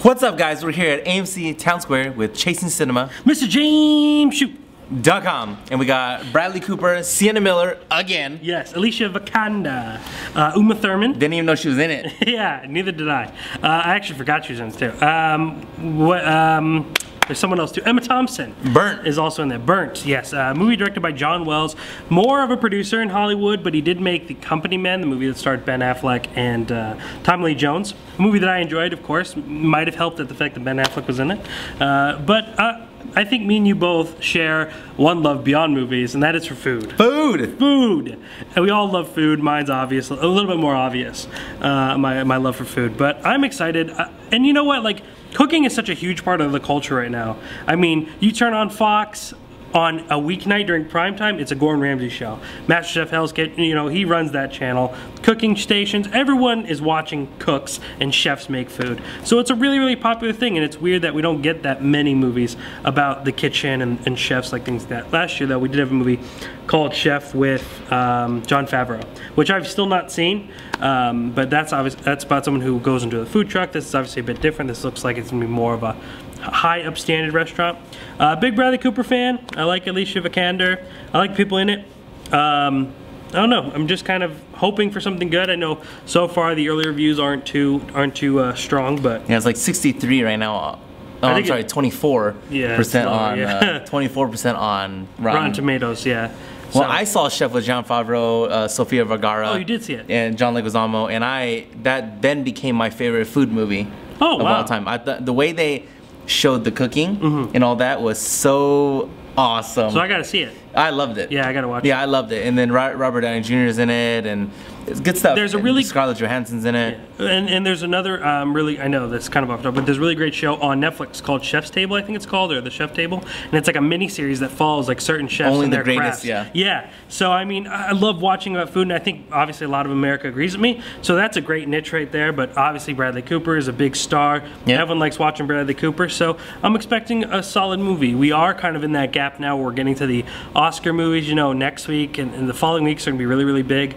What's up, guys? We're here at AMC Town Square with Chasing Cinema, Mr. James Hsu. .com, and we got Bradley Cooper, Sienna Miller again. Yes, Alicia Vikander, Uma Thurman. Didn't even know she was in it. Yeah, neither did I. I actually forgot she was in it too. There's someone else too. Emma Thompson. Burnt is also in there. Burnt, yes. Movie directed by John Wells. More of a producer in Hollywood, but he did make The Company Men, the movie that starred Ben Affleck and Tommy Lee Jones. A movie that I enjoyed, of course. Might have helped at the fact that Ben Affleck was in it. I think me and you both share one love beyond movies, and that is for food. Food! Food! And we all love food. Mine's obvious, a little bit more obvious, my love for food. But I'm excited. And you know what? Like, cooking is such a huge part of the culture right now. I mean, you turn on Fox on a weeknight during prime time, it's a Gordon Ramsay show. MasterChef Hell's Kitchen, you know, he runs that channel. Cooking stations, everyone is watching cooks and chefs make food. So it's a really, really popular thing, and it's weird that we don't get that many movies about the kitchen and chefs like things like that. Last year, though, we did have a movie called Chef with Jon Favreau, which I've still not seen, but that's about someone who goes into the food truck. This is obviously a bit different. This looks like it's gonna be more of a high upstandard restaurant. Big Bradley Cooper fan. I like Alicia Vikander. I like people in it. I don't know. I'm just kind of hoping for something good. I know so far the early reviews aren't too strong, but yeah, it's like 63 right now. Oh, I'm sorry, 24% on 24% on Rotten Tomatoes. Yeah. Well, I saw Chef with Jon Favreau, Sofia Vergara. Oh, you did see it. And John Leguizamo, and that then became my favorite food movie of all time. The way they showed the cooking and all that was so awesome. So I gotta see it. I loved it. Yeah, I gotta watch it. Yeah, I loved it. And then Robert Downey Jr. is in it, and it's good stuff. There's a really Scarlett Johansson's in it. Yeah. And there's another really, I know that's kind of off topic, but there's a really great show on Netflix called Chef's Table, I think it's called, or The Chef Table, and it's like a mini series that follows like certain chefs Only and their the greatest, crafts. yeah. Yeah. So I mean, I love watching about food, and I think obviously a lot of America agrees with me. So that's a great niche right there. But obviously Bradley Cooper is a big star. Yep. Everyone likes watching Bradley Cooper. So I'm expecting a solid movie. We are kind of in that gap now where we're getting to the Oscar movies. You know, next week and the following weeks are gonna be really, really big.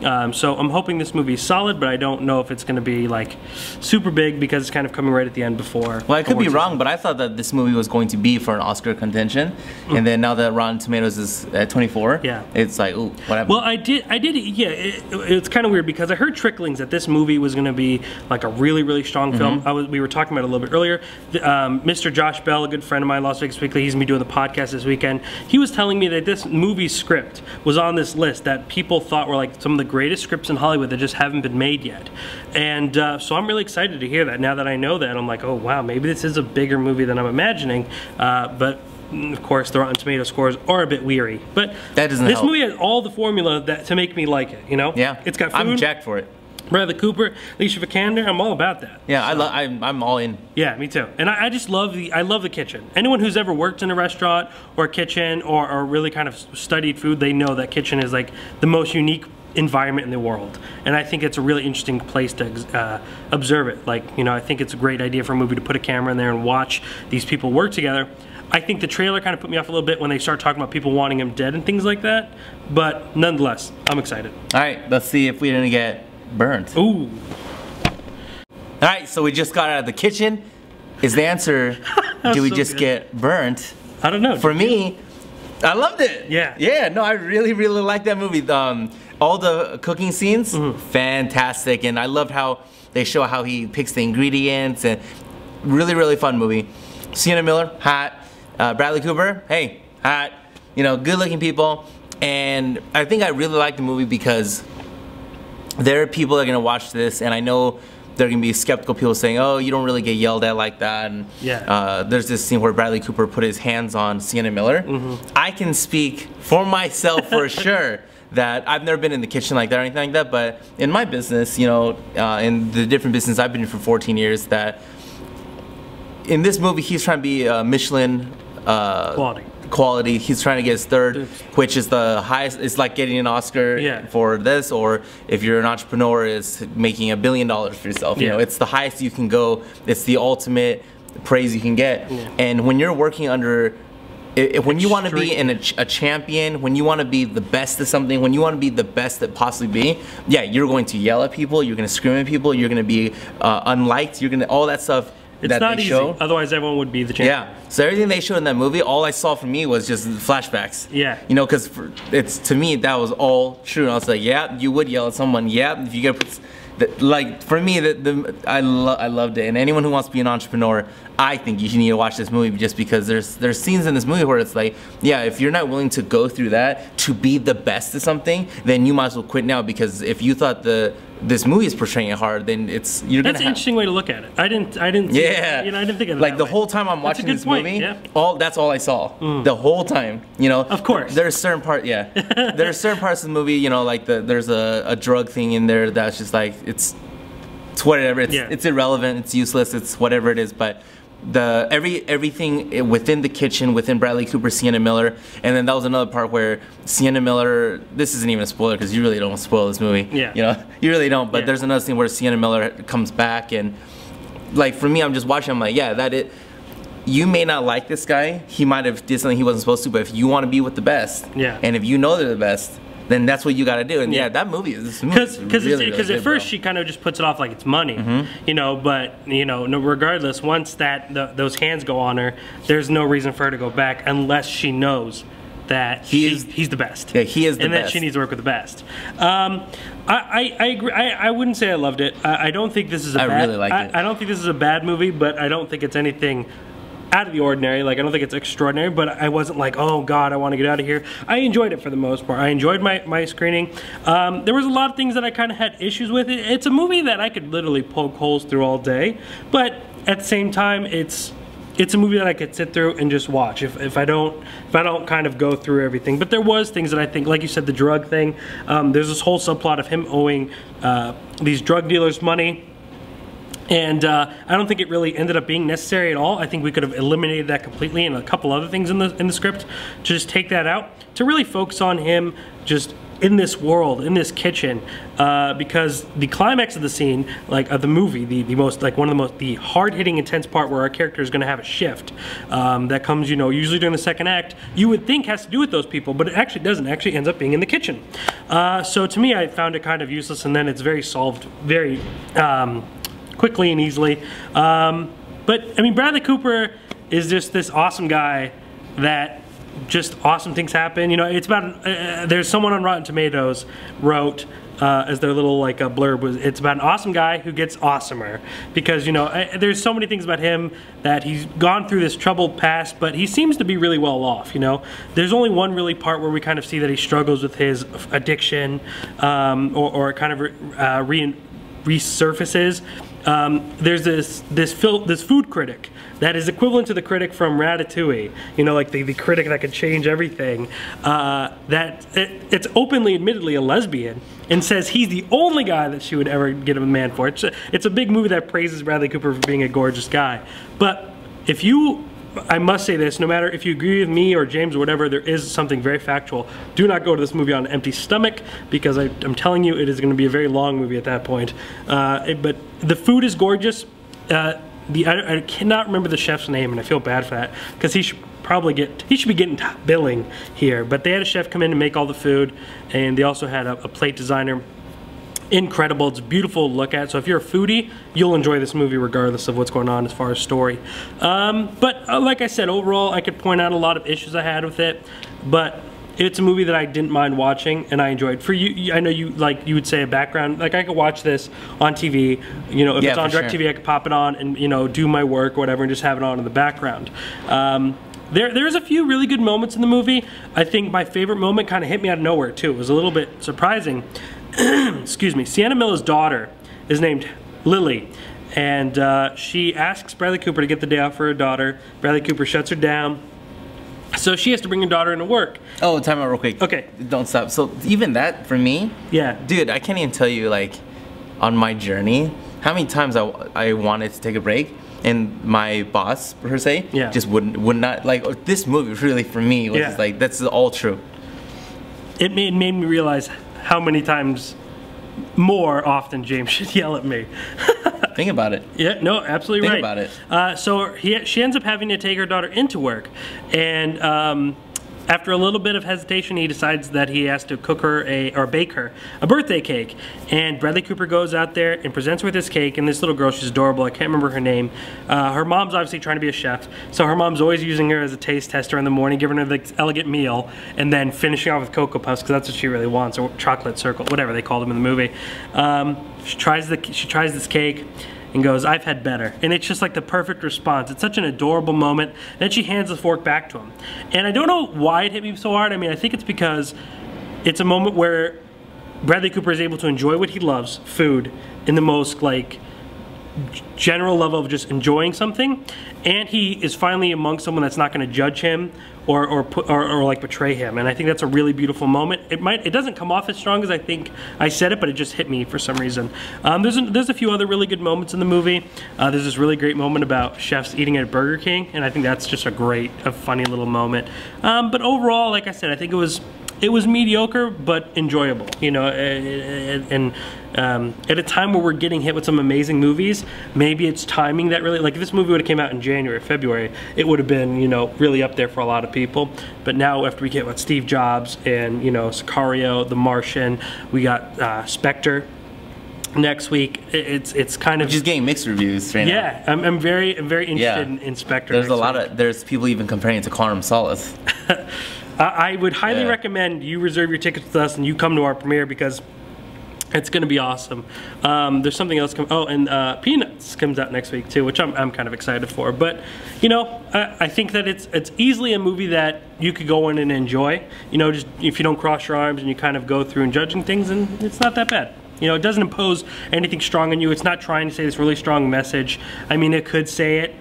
So I'm hoping this movie is solid, but I don't know if it's going to be like super big because it's kind of coming right at the end before. Well, I could be wrong, but I thought that this movie was going to be for an Oscar contention, and then now that Rotten Tomatoes is at 24, yeah, it's like, ooh, what happened? Well, I did, yeah. It's kind of weird because I heard tricklings that this movie was going to be like a really, really strong film. We were talking about it a little bit earlier. Mr. Josh Bell, a good friend of mine, Las Vegas Weekly, he's gonna be doing the podcast this weekend. He was telling me that this movie script was on this list that people thought were like some of the greatest scripts in Hollywood that just haven't been made yet. And so I'm really excited to hear that. Now that I know that, I'm like, oh wow, maybe this is a bigger movie than I'm imagining. But of course, the Rotten Tomato scores are a bit weary. But that doesn't this help. movie has all the formula that to make me like it. You know? Yeah. It's got food. I'm jacked for it. Bradley Cooper, Alicia Vikander, I'm all about that. Yeah, so, I'm all in. Yeah, me too. And I just love the kitchen. Anyone who's ever worked in a restaurant or a kitchen or really kind of studied food, they know that kitchen is like the most unique environment in the world. And I think it's a really interesting place to observe it. Like, you know, I think it's a great idea for a movie to put a camera in there and watch these people work together. I think the trailer kind of put me off a little bit when they start talking about people wanting him dead and things like that. But nonetheless, I'm excited. All right, let's see if we're gonna get burnt. Ooh. All right, so we just got out of the kitchen. Is the answer, do we just get burnt? I don't know. For me, I loved it. Yeah. Yeah, no, I really, really liked that movie. All the cooking scenes, fantastic. And I loved how they show how he picks the ingredients, and really, really fun movie. Sienna Miller, hot. Bradley Cooper, hey, hot. You know, good looking people. And I think I really liked the movie because there are people that are gonna watch this, and I know there are gonna be skeptical people saying, oh, you don't really get yelled at like that. And yeah. There's this scene where Bradley Cooper put his hands on Sienna Miller. I can speak for myself for sure that I've never been in the kitchen like that or anything like that, but in my business, you know, in the different business I've been in for 14 years, that in this movie he's trying to be Michelin quality. He's trying to get his third, which is the highest. It's like getting an Oscar for this, or if you're an entrepreneur, is making $1 billion for yourself. You know, it's the highest you can go. It's the ultimate praise you can get. And when you're working under, when you want to be a champion, when you want to be the best at something, when you want to be the best that possibly be, yeah, you're going to yell at people. You're going to scream at people. You're going to be unliked. You're going to all that stuff. It's not easy. show. Otherwise, everyone would be the champion. Yeah. So everything they showed in that movie, all I saw from me was just flashbacks. Yeah. You know, because it's to me that was all true. And I was like, yeah, you would yell at someone. Yeah, if you get like for me, I loved it. And anyone who wants to be an entrepreneur, I think you need to watch this movie just because there's scenes in this movie where it's like, yeah, if you're not willing to go through that to be the best at something, then you might as well quit now, because if you thought this movie is portraying it hard, then that's an interesting way to look at it. I didn't. Yeah. You know, I didn't think of it like that the way. whole time I'm watching this movie. Yeah. That's all I saw. The whole time. You know. Of course. There's certain part. Yeah. There's certain parts of the movie. You know, like there's a drug thing in there that's just like it's whatever. It's irrelevant. It's useless. It's whatever it is. But everything within the kitchen, within Bradley Cooper, Sienna Miller, and then that was another part where Sienna Miller. This isn't even a spoiler because you really don't spoil this movie. Yeah. You know, you really don't. But there's another scene where Sienna Miller comes back, and like for me, I'm just watching. I'm like, yeah, that it. You may not like this guy. He might have did something he wasn't supposed to. But if you want to be with the best, and if you know they're the best, then that's what you got to do. And that movie is because at first she kind of just puts it off like it's money, you know. But you know, regardless, once those hands go on her, there's no reason for her to go back unless she knows that he's the best. Yeah, he is the best, and that she needs to work with the best. I agree. I wouldn't say I loved it. I don't think this is I really liked it. I don't think this is a bad movie, but I don't think it's anything out of the ordinary. Like, I don't think it's extraordinary, but I wasn't like, oh god, I want to get out of here. I enjoyed it for the most part. I enjoyed my screening. There was a lot of things that I kind of had issues with. It's a movie that I could literally poke holes through all day, but at the same time, it's a movie that I could sit through and just watch if I don't kind of go through everything. But there was things that I think, like you said, the drug thing. There's this whole subplot of him owing these drug dealers money. And I don't think it really ended up being necessary at all. I think we could have eliminated that completely, and a couple other things in the script to just take that out, to really focus on him just in this world, in this kitchen, because the climax of the scene, like of the movie, the most like one of the most hard-hitting, intense part where our character is going to have a shift that comes, you know, usually during the second act. You would think has to do with those people, but it actually doesn't. It actually ends up being in the kitchen. So to me, I found it kind of useless, and then it's very solved very quickly and easily. But I mean, Bradley Cooper is just this awesome guy that just awesome things happen. You know, it's about there's someone on Rotten Tomatoes wrote as their little like a blurb was, it's about an awesome guy who gets awesomer, because you know there's so many things about him that he's gone through this troubled past, but he seems to be really well off. You know, there's only one really part where we kind of see that he struggles with his addiction, or kind of resurfaces. There's this food critic that is equivalent to the critic from Ratatouille, you know, like the critic that could change everything, it's openly, admittedly, a lesbian, and says he's the only guy that she would ever get a man for. It's a big movie that praises Bradley Cooper for being a gorgeous guy. But I must say this, no matter if you agree with me or James or whatever, there is something very factual. Do not go to this movie on an empty stomach, because I'm telling you, it is going to be a very long movie at that point. But the food is gorgeous. I cannot remember the chef's name, and I feel bad for that, because he should be getting top billing here. But they had a chef come in and make all the food, and they also had a plate designer. Incredible. It's beautiful to look at. So if you're a foodie, you'll enjoy this movie regardless of what's going on as far as story. But like I said, overall, I could point out a lot of issues I had with it, but it's a movie that I didn't mind watching and I enjoyed. For you, I know you would say a background, like I could watch this on TV, you know, if it's on DirecTV, I could pop it on and, you know, do my work or whatever and just have it on in the background. There's a few really good moments in the movie. I think my favorite moment kind of hit me out of nowhere too. It was a little bit surprising. Excuse me. Sienna Miller's daughter is named Lily, and she asks Bradley Cooper to get the day off for her daughter. Bradley Cooper shuts her down, so she has to bring her daughter into work. Oh, time out real quick. Okay. Don't stop. So even that, for me, yeah, dude, I can't even tell you, like, on my journey, how many times I wanted to take a break, and my boss, per se, just would not, like, this movie really, for me, was just like, that's all true. It made me realize how many times more often James should yell at me. Think about it. Yeah, no, absolutely right. Think about it. So she ends up having to take her daughter into work, and After a little bit of hesitation, he decides that he has to cook her or bake her a birthday cake. And Bradley Cooper goes out there and presents her with this cake. And this little girl, she's adorable. I can't remember her name. Her mom's obviously trying to be a chef, so her mom's always using her as a taste tester in the morning, giving her the elegant meal, and then finishing off with Cocoa Puffs because that's what she really wants, or chocolate circle, whatever they called them in the movie. She tries this cake and goes, "I've had better." And it's just like the perfect response. It's such an adorable moment. And then she hands the fork back to him. And I don't know why it hit me so hard. I mean, I think it's because it's a moment where Bradley Cooper is able to enjoy what he loves, food, in the most like general level of just enjoying something, and he is finally amongst someone that's not going to judge him or like betray him. And I think that's a really beautiful moment. It doesn't come off as strong as I think I said it, but it just hit me for some reason. There's a few other really good moments in the movie. There's this really great moment about chefs eating at Burger King, and I think that's just a funny little moment. But overall, like I said, I think it was mediocre but enjoyable, you know, and at a time where we're getting hit with some amazing movies, maybe it's timing that really, like if this movie would have came out in January or February, it would have been, you know, really up there for a lot of people. But now after we get with Steve Jobs and, you know, Sicario, The Martian, we got Spectre next week. It's kind of just getting mixed reviews right now. Yeah, I'm very interested in Spectre. There's people even comparing it to Quantum Solace. I would highly recommend you reserve your tickets with us and you come to our premiere because it's going to be awesome. There's something else and Peanuts comes out next week too, which I'm kind of excited for. But you know, I think that it's easily a movie that you could go in and enjoy. You know, just if you don't cross your arms and you kind of go through and judging things, and it's not that bad. You know, it doesn't impose anything strong on you. It's not trying to say this really strong message. I mean, it could say it.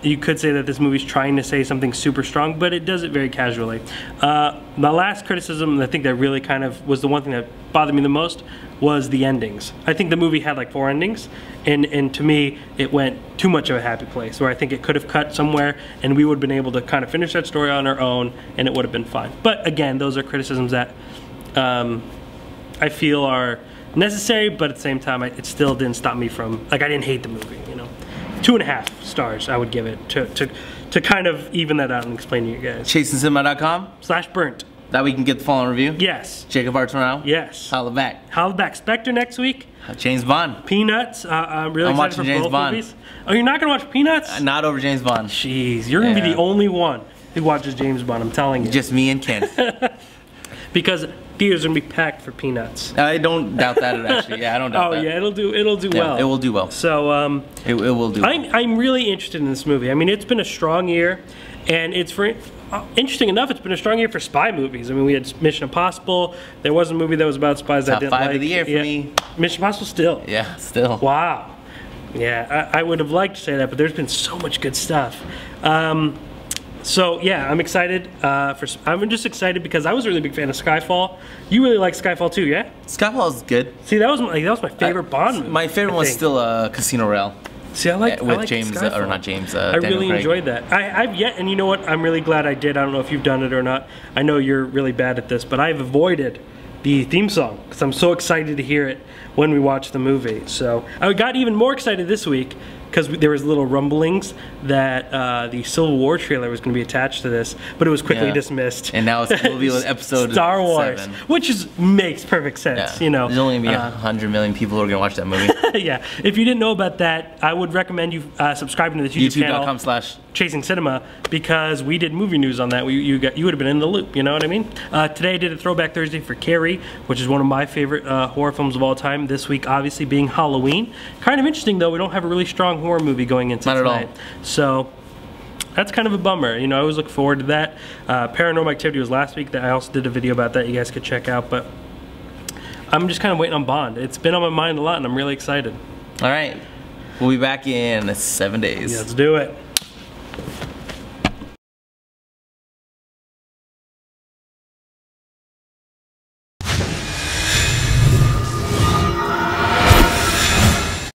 You could say that this movie's trying to say something super strong, but it does it very casually. The last criticism, I think that really kind of was the one thing that bothered me the most, was the endings. I think the movie had like 4 endings, and to me, it went too much of a happy place, where I think it could have cut somewhere, and we would have been able to kind of finish that story on our own, and it would have been fine. But again, those are criticisms that I feel are necessary, but at the same time, it still didn't stop me from, like, I didn't hate the movie, you know. 2.5 stars I would give it to kind of even that out and explain to you guys. ChasingCinema.com/burnt. That we can get the following review? Yes. Jacob Arturo? Yes. Holla back. Holla back. Spectre next week. James Bond. Peanuts. I'm really excited for James both Bond. movies. Oh, you're not going to watch Peanuts? Not over James Bond. Jeez, you're going to be the only one who watches James Bond, I'm telling you. Just me and Ken. Because theaters are going to be packed for Peanuts. I don't doubt that actually. Yeah, I don't doubt that. Oh yeah, it'll do well. It will do well. So it will do well. I'm really interested in this movie. I mean, it's been a strong year, and interesting enough, it's been a strong year for spy movies. I mean, we had Mission Impossible. There was a movie that was about spies that I didn't like. Top 5 of the year for me. Mission Impossible still. Yeah, still. Wow. Yeah, I would have liked to say that, but there's been so much good stuff. So yeah, I'm excited. I'm just excited because I was a really big fan of Skyfall. You really like Skyfall too, yeah? Skyfall is good. See, that was my favorite Bond movie. My favorite was still Casino Royale. See, I like James Skyfall. Or not James. I really enjoyed that. I've yet, and you know what? I'm really glad I did. I don't know if you've done it or not. I know you're really bad at this, but I've avoided the theme song because I'm so excited to hear it when we watch the movie. So I got even more excited this week because there was little rumblings that the Civil War trailer was going to be attached to this, but it was quickly dismissed. And now it's will be with episode Star Wars, 7. which makes perfect sense. You know, there's only gonna be 100 million people who are going to watch that movie. Yeah, if you didn't know about that, I would recommend you subscribing to the YouTube channel. YouTube.com/Chasing Cinema, because we did movie news on that. You would have been in the loop. You know what I mean? Today I did a Throwback Thursday for Carrie, which is one of my favorite horror films of all time. This week, obviously, being Halloween. Kind of interesting though. We don't have a really strong horror movie going into tonight. Not at all. So that's kind of a bummer. You know, I always look forward to that. Paranormal Activity was last week. That I also did a video about that you guys could check out. But I'm just kind of waiting on Bond. It's been on my mind a lot, and I'm really excited. All right. We'll be back in 7 days. Yeah, let's do it.